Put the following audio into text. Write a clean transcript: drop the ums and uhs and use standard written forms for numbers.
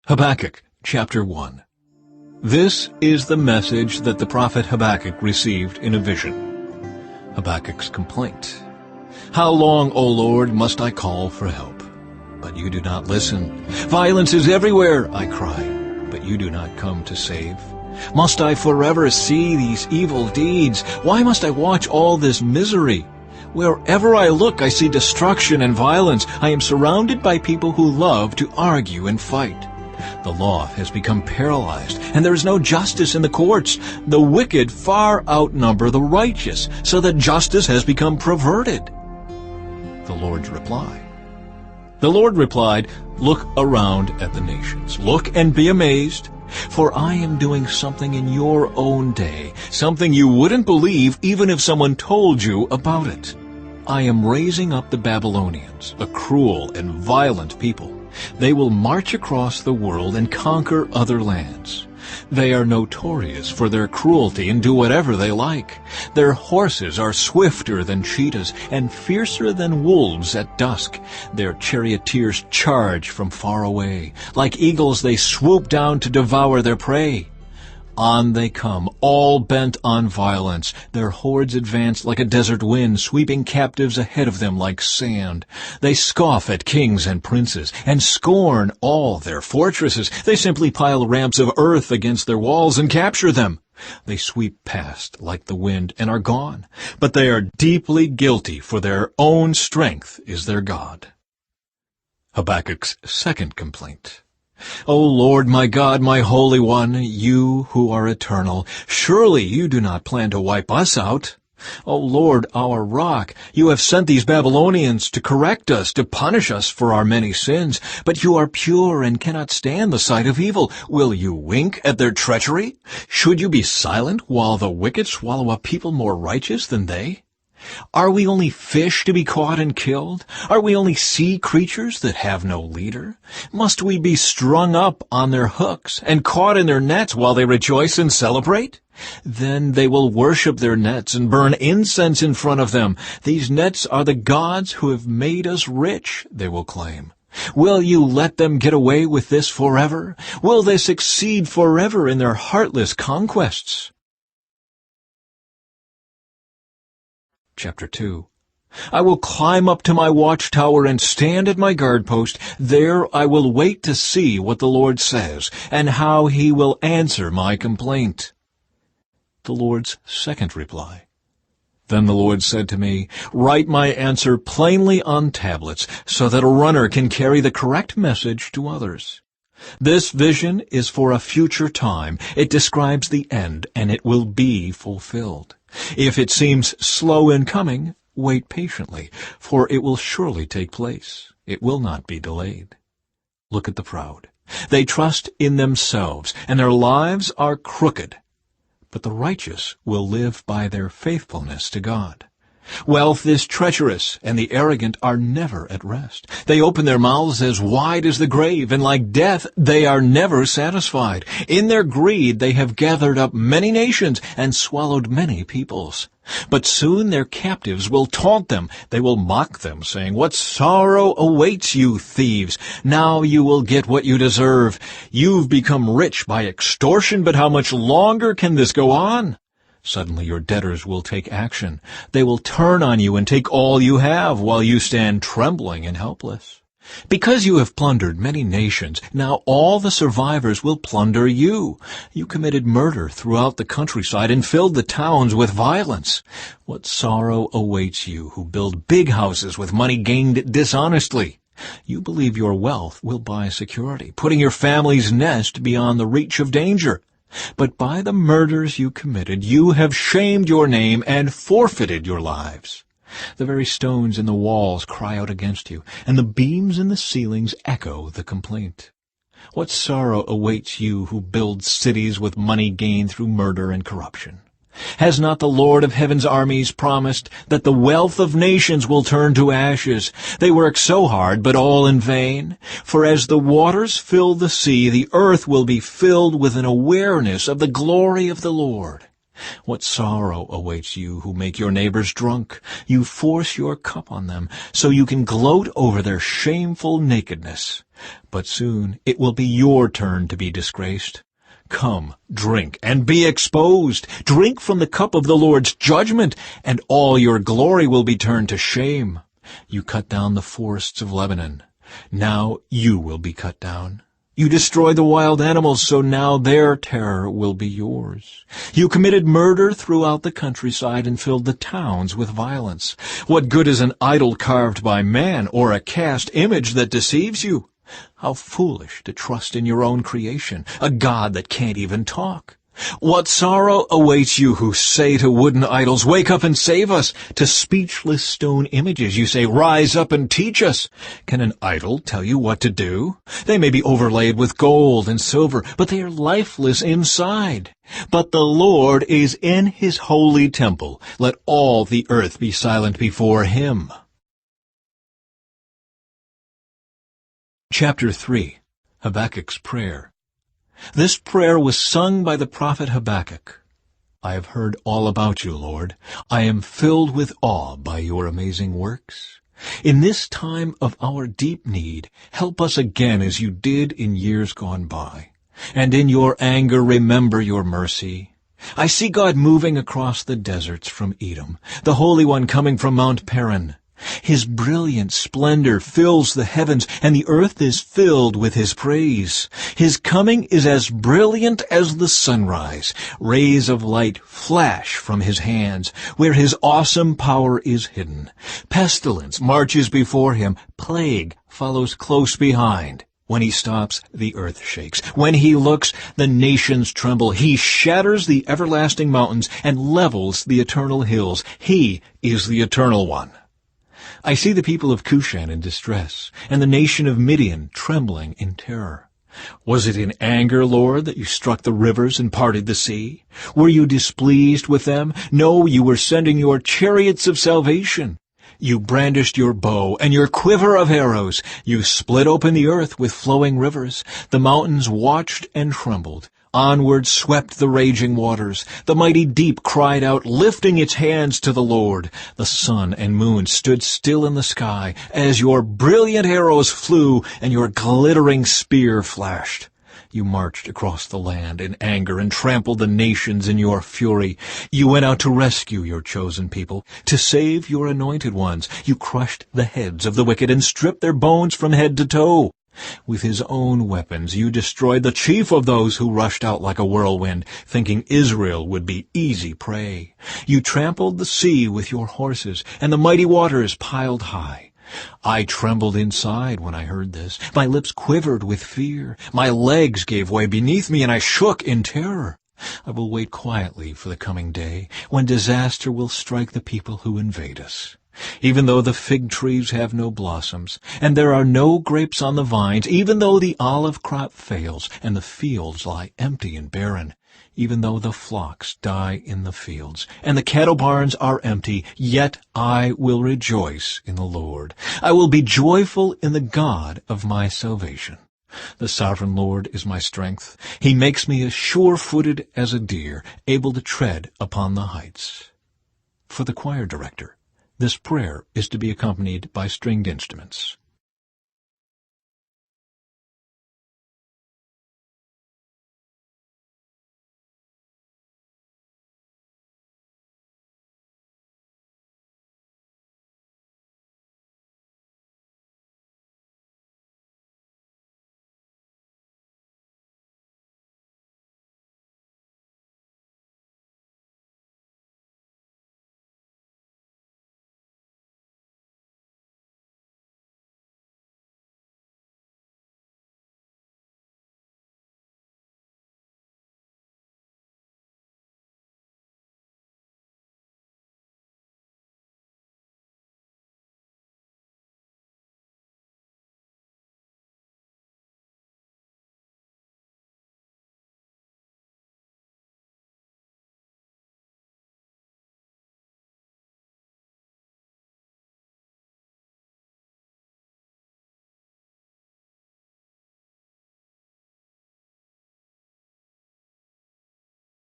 Habakkuk, chapter 1. This is the message that the prophet Habakkuk received in a vision. Habakkuk's complaint. How long, O Lord, must I call for help? But you do not listen. Violence is everywhere, I cry, but you do not come to save. Must I forever see these evil deeds? Why must I watch all this misery? Wherever I look, I see destruction and violence. I am surrounded by people who love to argue and fight. The law has become paralyzed, and there is no justice in the courts. The wicked far outnumber the righteous, so that justice has become perverted. The Lord's reply. The Lord replied, Look around at the nations. Look and be amazed, for I am doing something in your own day, something you wouldn't believe even if someone told you about it. I am raising up the Babylonians, a cruel and violent people. They will march across the world and conquer other lands. They are notorious for their cruelty and do whatever they like. Their horses are swifter than cheetahs and fiercer than wolves at dusk. Their charioteers charge from far away. Like eagles they swoop down to devour their prey. On they come, all bent on violence. Their hordes advance like a desert wind, sweeping captives ahead of them like sand. They scoff at kings and princes, and scorn all their fortresses. They simply pile ramps of earth against their walls and capture them. They sweep past like the wind and are gone. But they are deeply guilty, for their own strength is their God. Habakkuk's second complaint. O Lord, my God, my Holy One, you who are eternal, surely you do not plan to wipe us out. O Lord, our rock, you have sent these Babylonians to correct us, to punish us for our many sins. But you are pure and cannot stand the sight of evil. Will you wink at their treachery? Should you be silent while the wicked swallow up people more righteous than they? Are we only fish to be caught and killed? Are we only sea creatures that have no leader? Must we be strung up on their hooks and caught in their nets while they rejoice and celebrate? Then they will worship their nets and burn incense in front of them. These nets are the gods who have made us rich, they will claim. Will you let them get away with this forever? Will they succeed forever in their heartless conquests? Chapter 2. I will climb up to my watchtower and stand at my guard post. There I will wait to see what the Lord says, and how he will answer my complaint. The Lord's second reply. Then the Lord said to me, Write my answer plainly on tablets, so that a runner can carry the correct message to others. This vision is for a future time. It describes the end, and it will be fulfilled. If it seems slow in coming, wait patiently, for it will surely take place. It will not be delayed. Look at the proud. They trust in themselves, and their lives are crooked. But the righteous will live by their faithfulness to God. Wealth is treacherous, and the arrogant are never at rest. They open their mouths as wide as the grave, and like death they are never satisfied. In their greed they have gathered up many nations and swallowed many peoples. But soon their captives will taunt them. They will mock them, saying, What sorrow awaits you, thieves! Now you will get what you deserve. You've become rich by extortion, but how much longer can this go on? Suddenly your debtors will take action. They will turn on you and take all you have, while you stand trembling and helpless. Because you have plundered many nations, now all the survivors will plunder you. You committed murder throughout the countryside and filled the towns with violence. What sorrow awaits you who build big houses with money gained dishonestly. You believe your wealth will buy security, putting your family's nest beyond the reach of danger. But by the murders you committed, you have shamed your name and forfeited your lives. The very stones in the walls cry out against you, and the beams in the ceilings echo the complaint. What sorrow awaits you who build cities with money gained through murder and corruption? Has not the Lord of heaven's armies promised that the wealth of nations will turn to ashes? They work so hard, but all in vain. For as the waters fill the sea, the earth will be filled with an awareness of the glory of the Lord. What sorrow awaits you who make your neighbors drunk. You force your cup on them, so you can gloat over their shameful nakedness. But soon it will be your turn to be disgraced. Come, drink, and be exposed. Drink from the cup of the Lord's judgment, and all your glory will be turned to shame. You cut down the forests of Lebanon. Now you will be cut down. You destroy the wild animals, so now their terror will be yours. You committed murder throughout the countryside and filled the towns with violence. What good is an idol carved by man, or a cast image that deceives you? How foolish to trust in your own creation, a God that can't even talk. What sorrow awaits you who say to wooden idols, "Wake up and save us." To speechless stone images you say, "Rise up and teach us." Can an idol tell you what to do? They may be overlaid with gold and silver, but they are lifeless inside. But the Lord is in his holy temple. Let all the earth be silent before him. Chapter 3. Habakkuk's Prayer. This prayer was sung by the prophet Habakkuk. I have heard all about you, Lord. I am filled with awe by your amazing works. In this time of our deep need, help us again as you did in years gone by. And in your anger, remember your mercy. I see God moving across the deserts from Edom, the Holy One coming from Mount Paran. His brilliant splendor fills the heavens, and the earth is filled with his praise. His coming is as brilliant as the sunrise. Rays of light flash from his hands, where his awesome power is hidden. Pestilence marches before him. Plague follows close behind. When he stops, the earth shakes. When he looks, the nations tremble. He shatters the everlasting mountains and levels the eternal hills. He is the Eternal One. I see the people of Cushan in distress, and the nation of Midian trembling in terror. Was it in anger, Lord, that you struck the rivers and parted the sea? Were you displeased with them? No, you were sending your chariots of salvation. You brandished your bow and your quiver of arrows. You split open the earth with flowing rivers. The mountains watched and trembled. Onward swept the raging waters. The mighty deep cried out, lifting its hands to the Lord. The sun and moon stood still in the sky as your brilliant arrows flew and your glittering spear flashed. You marched across the land in anger and trampled the nations in your fury. You went out to rescue your chosen people, to save your anointed ones. You crushed the heads of the wicked and stripped their bones from head to toe. With his own weapons you destroyed the chief of those who rushed out like a whirlwind, thinking Israel would be easy prey. You trampled the sea with your horses, and the mighty waters piled high. I trembled inside when I heard this. My lips quivered with fear. My legs gave way beneath me, and I shook in terror. I will wait quietly for the coming day, when disaster will strike the people who invade us. Even though the fig trees have no blossoms, and there are no grapes on the vines, even though the olive crop fails, and the fields lie empty and barren, even though the flocks die in the fields, and the cattle barns are empty, yet I will rejoice in the Lord. I will be joyful in the God of my salvation. The sovereign Lord is my strength. He makes me as sure-footed as a deer, able to tread upon the heights. For the choir director, this prayer is to be accompanied by stringed instruments.